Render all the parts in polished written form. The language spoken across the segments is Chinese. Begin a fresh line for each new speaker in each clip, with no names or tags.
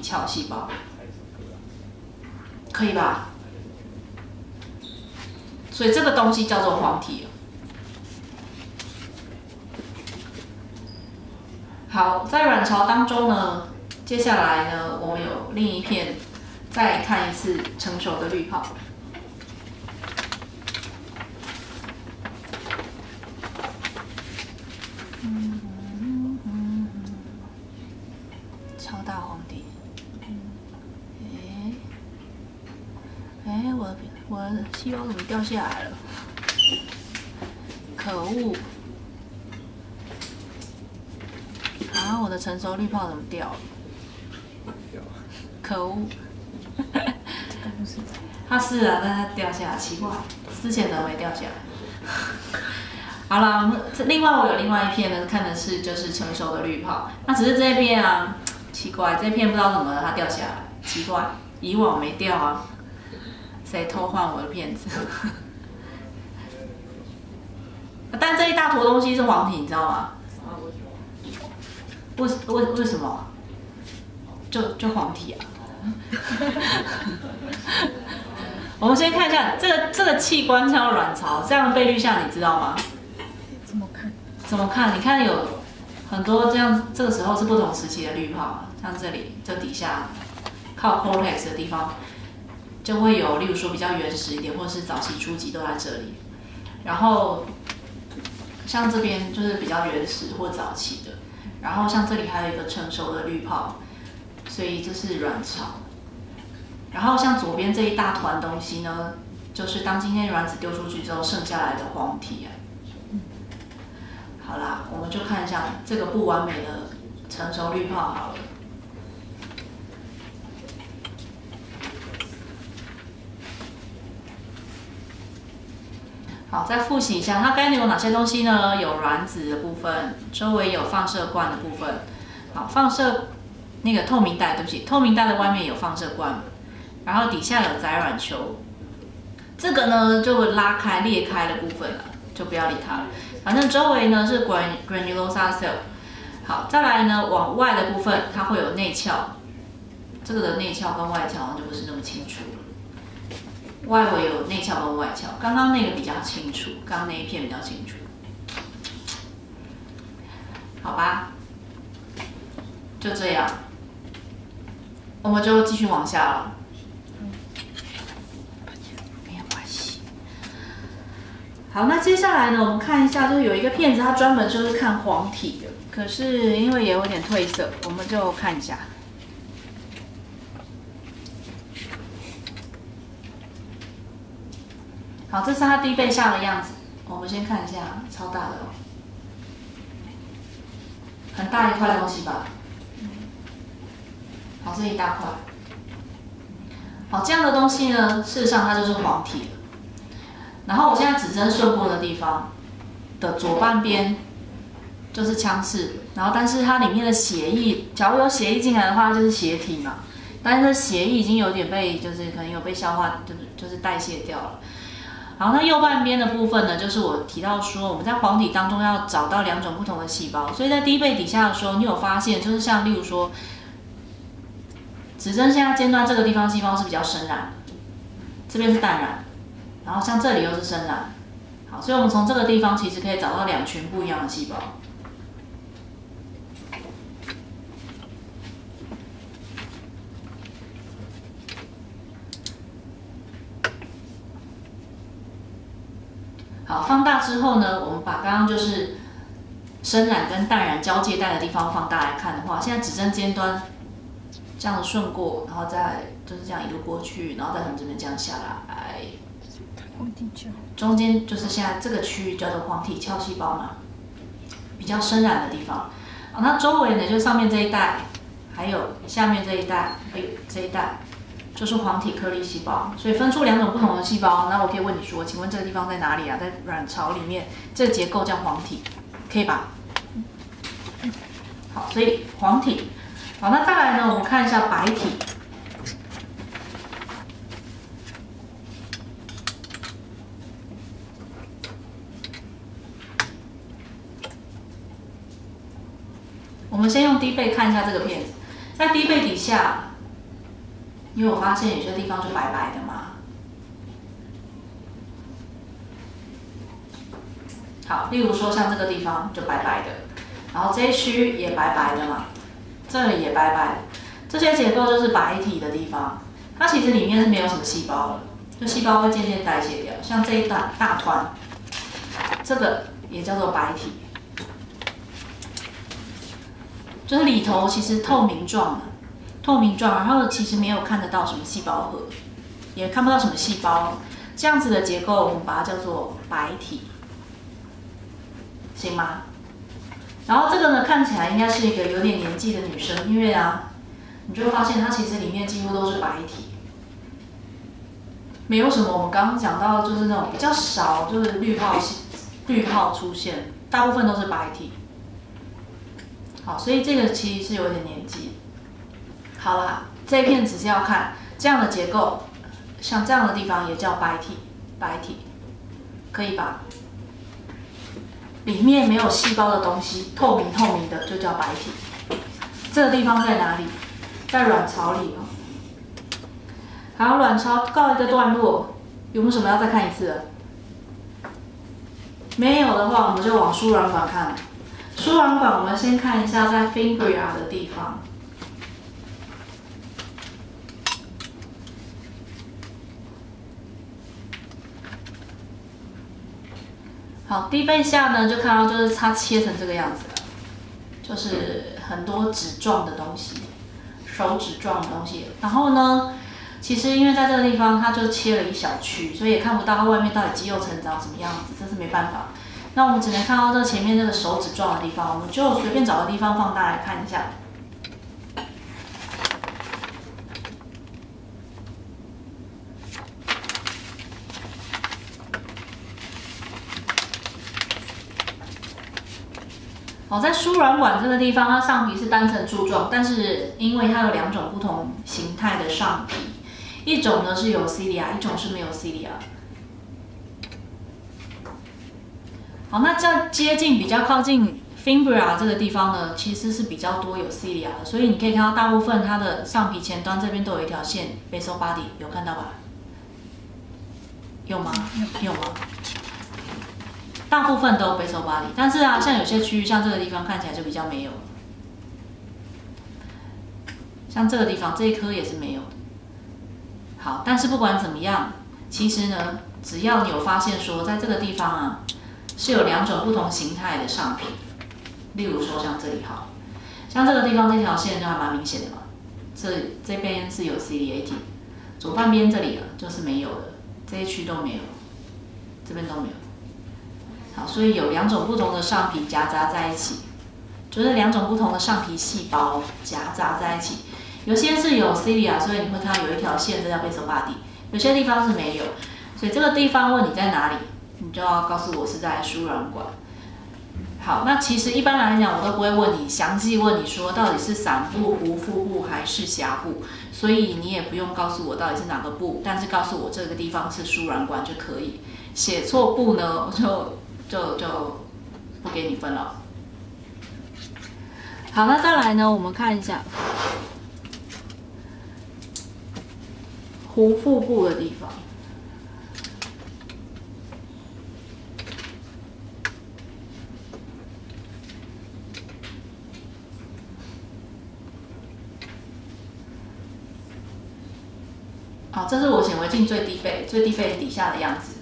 鞘细胞，可以吧？所以这个东西叫做黄体。好，在卵巢当中呢，接下来呢，我们有另一片，再看一次成熟的滤泡。超大黄体。我的细胞怎么掉下来了？可恶！啊，我的成熟滤泡怎么掉了？可恶！它是啊，但它掉下来，奇怪，之前怎么没掉下来？好了，另外我有另外一片呢，看的是就是成熟的滤泡，那只是这一片啊，奇怪，这片不知道怎么了，它掉下来，奇怪，以往没掉啊。谁偷换我的片子？但这一大坨东西是黄体，你知道吗？为什么？就黄体啊！我们先看一下这个器官叫卵巢，这样的倍率下你知道吗？
怎么看？
怎么看？你看有很多这样，这个时候是不同时期的滤泡，像这里这底下靠 cortex 的地方。就会有，例如说比较原始一点，或者是早期初级都在这里。然后像这边就是比较原始或早期的，然后像这里还有一个成熟的滤泡，所以这是卵巢。然后像左边这一大团东西呢，就是当今天卵子丢出去之后剩下来的黄体。好啦，我们就看一下这个不完美的成熟滤泡好了。好，再复习一下，它该有哪些东西呢？有卵子的部分，周围有放射罐的部分。好，放射那个透明带，对不起，透明带的外面有放射罐，然后底下有载卵球。这个呢就会拉开裂开的部分了，就不要理它了。反正周围呢是 granulosa cell。好，再来呢往外的部分，它会有内鞘。这个的内鞘跟外鞘好像就不是那么清楚了。外围有内鞘跟外鞘，刚刚那个比较清楚，刚刚那一片比较清楚，好吧，就这样，我们就继续往下了，没有关系。好，那接下来呢，我们看一下，就是有一个片子，它专门就是看黄体的，可是因为也有点褪色，我们就看一下。好，这是它低倍下的样子。我们先看一下，超大的哦，很大一块东西吧？好，这一大块。好，这样的东西呢，事实上它就是黄体了。然后我现在指针顺过的地方的左半边就是腔室，然后但是它里面的血液，假如有血液进来的话，就是血体嘛。但是血液已经有点被，就是可能有被消化，就是代谢掉了。好，那右半边的部分呢，就是我提到说，我们在黄体当中要找到2种不同的细胞，所以在低倍底下的时候，你有发现，就是像例如说，指针现在尖端这个地方细胞是比较深蓝，这边是淡蓝，然后像这里又是深蓝。好，所以我们从这个地方其实可以找到2群不一样的细胞。好，放大之后呢，我们把刚刚就是深染跟淡染交界带的地方放大来看的话，现在指针尖端这样顺过，然后再就是这样一路过去，然后再从这边这样下来。
黄体鞘。
中间就是现在这个区域叫做黄体鞘细胞嘛，比较深染的地方。好，那周围呢，就上面这一带，还有下面这一带，还有这一带。就是黄体颗粒细胞，所以分出2种不同的细胞。那我可以问你说，请问这个地方在哪里啊？在卵巢里面，这个结构叫黄体，可以吧？好，所以黄体。好，那再来呢，我们看一下白体。我们先用低倍看一下这个片子。在低背底下，你有发现有些地方就白白的吗？好，例如说像这个地方就白白的，然后这一区也白白的嘛，这里也白白的，这些结构就是白体的地方，它其实里面是没有什么细胞的，就细胞会渐渐代谢掉。像这一大团，这个也叫做白体，就是里头其实透明状的，然后其实没有看得到什么细胞核，也看不到什么细胞，这样子的结构我们把它叫做白体。行吗？然后这个呢，看起来应该是一个有点年纪的女生，因为啊，你就会发现它其实里面几乎都是白体，没有什么我们刚刚讲到就是那种比较少，就是滤泡出现，大部分都是白体。好，所以这个其实是有点年纪。好啦，这一片只是要看这样的结构，像这样的地方也叫白体，可以吧？里面没有细胞的东西，透明的就叫白体。这个地方在哪里？在卵巢里哦。好，卵巢告一个段落，有没有什么要再看一次的？没有的话，我们就往输卵管看。输卵管我们先看一下在 fibria 的地方。好，低背下呢，就看到就是它切成这个样子了，就是很多纸状的东西，手指状的东西。然后呢，其实因为在这个地方它就切了一小区，所以也看不到它外面到底肌肉层长什么样子，这是没办法。那我们只能看到这前面这个手指状的地方，我们就随便找个地方放大来看一下。好，在输卵管这个地方，它上皮是单层柱状，但是因为它有2种不同形态的上皮，一种呢是有 cilia， 一种是没有 cilia。好，那在接近比较靠近 fibria 这个地方呢，其实是比较多有 cilia 的，所以你可以看到大部分它的上皮前端这边都有一条线 basal body， 有看到吧？有吗？有吗？大部分都有 basal body， 但是啊，像有些区域，像这个地方看起来就比较没有，像这个地方这一颗也是没有的。好，但是不管怎么样，其实呢，只要你有发现说，在这个地方啊，是有2种不同形态的上皮，例如说像这里好，像这个地方这条线就还蛮明显的嘛，这边是有 ciliate， 左半边这里啊就是没有的，这一区都没有，这边都没有。好，所以有2种不同的上皮夹杂在一起，就是2种不同的上皮细胞夹杂在一起。有些是有 cilia， 所以你会看到有一条线，这叫 basal body。有些地方是没有，所以这个地方问你在哪里，你就要告诉我是在输卵管。好，那其实一般来讲，我都不会问你详细问你说到底是散部、壶腹部还是峡部，所以你也不用告诉我到底是哪个部，但是告诉我这个地方是输卵管就可以。写错部呢，我就不给你分了。好，那再来呢，我们看一下壶腹部的地方。好，这是我显微镜最低背底下的样子。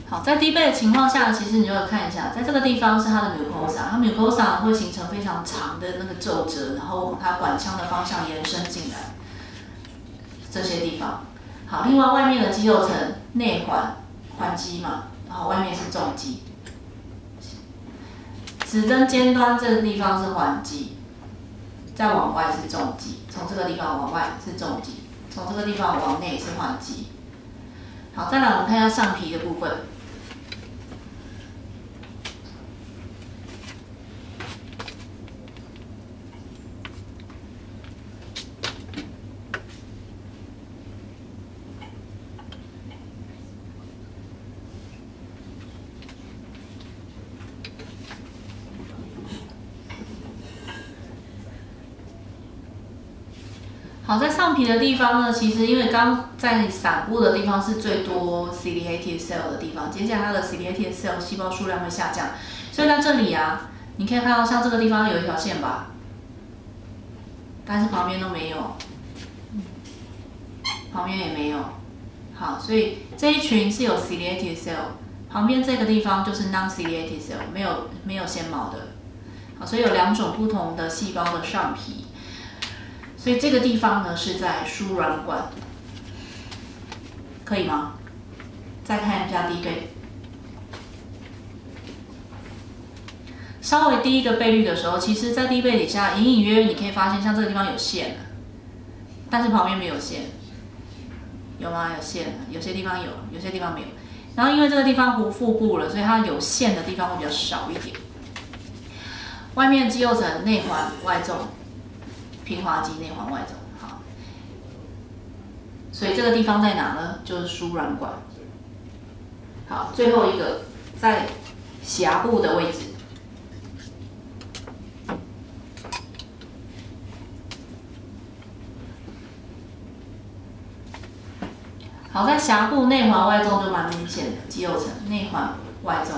好，在低背的情况下，其实你就要看一下，在这个地方是它的 mucosa， 它 mucosa 会形成非常长的那个皱褶，然后往它管腔的方向延伸进来，这些地方。好，另外外面的肌肉层内环肌嘛，然后外面是纵肌，指针尖端这个地方是环肌，再往外是纵肌，从这个地方往外是纵肌，从这个地方往内是环肌。好，再来我们看一下上皮的部分。好，在上皮的地方呢，其实因为刚在散布的地方是最多 ciliated cell 的地方，接下来它的 ciliated cell 细胞数量会下降，所以在这里啊，你可以看到像这个地方有一条线吧，但是旁边都没有，旁边也没有。好，所以这一群是有 ciliated cell， 旁边这个地方就是 non-ciliated cell， 没有纤毛的。好，所以有两种不同的细胞的上皮。所以这个地方呢是在输卵管，可以吗？再看一下低倍，稍微低一个倍率的时候，其实在低倍底下隐隐约约你可以发现，像这个地方有线，但是旁边没有线，有吗？有线，有些地方有，有些地方没有。然后因为这个地方无腹部了，所以它有线的地方会比较少一点。外面肌肉层内环外纵。平滑肌内环外纵，好，所以这个地方在哪呢？就是输卵管。好，最后一个在峡部的位置。好，在峡部内环外纵就蛮明显的，肌肉层内环外纵。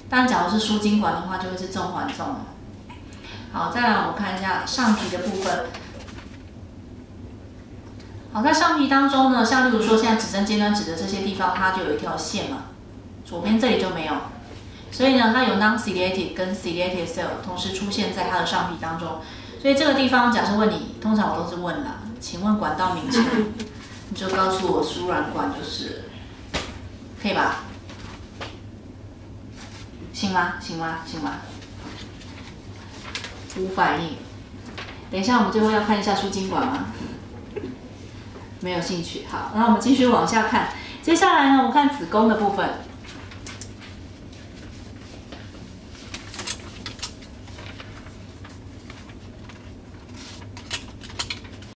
当然，假如是输精管的话，就会是纵环纵了。好，再来我们看一下上皮的部分。好，在上皮当中呢，像例如说现在指针尖端指的这些地方，它就有一条线嘛，左边这里就没有，所以呢，它有 non-ciliated 跟 ciliated cell 同时出现在它的上皮当中。所以这个地方，假设问你，通常我都是问啦，请问管道名称，你就告诉我输卵管就是，可以吧？行吗？行吗？行吗？无反应。等一下，我们最后要看一下输精管吗？没有兴趣。好，那我们继续往下看。接下来呢，我们看子宫的部分。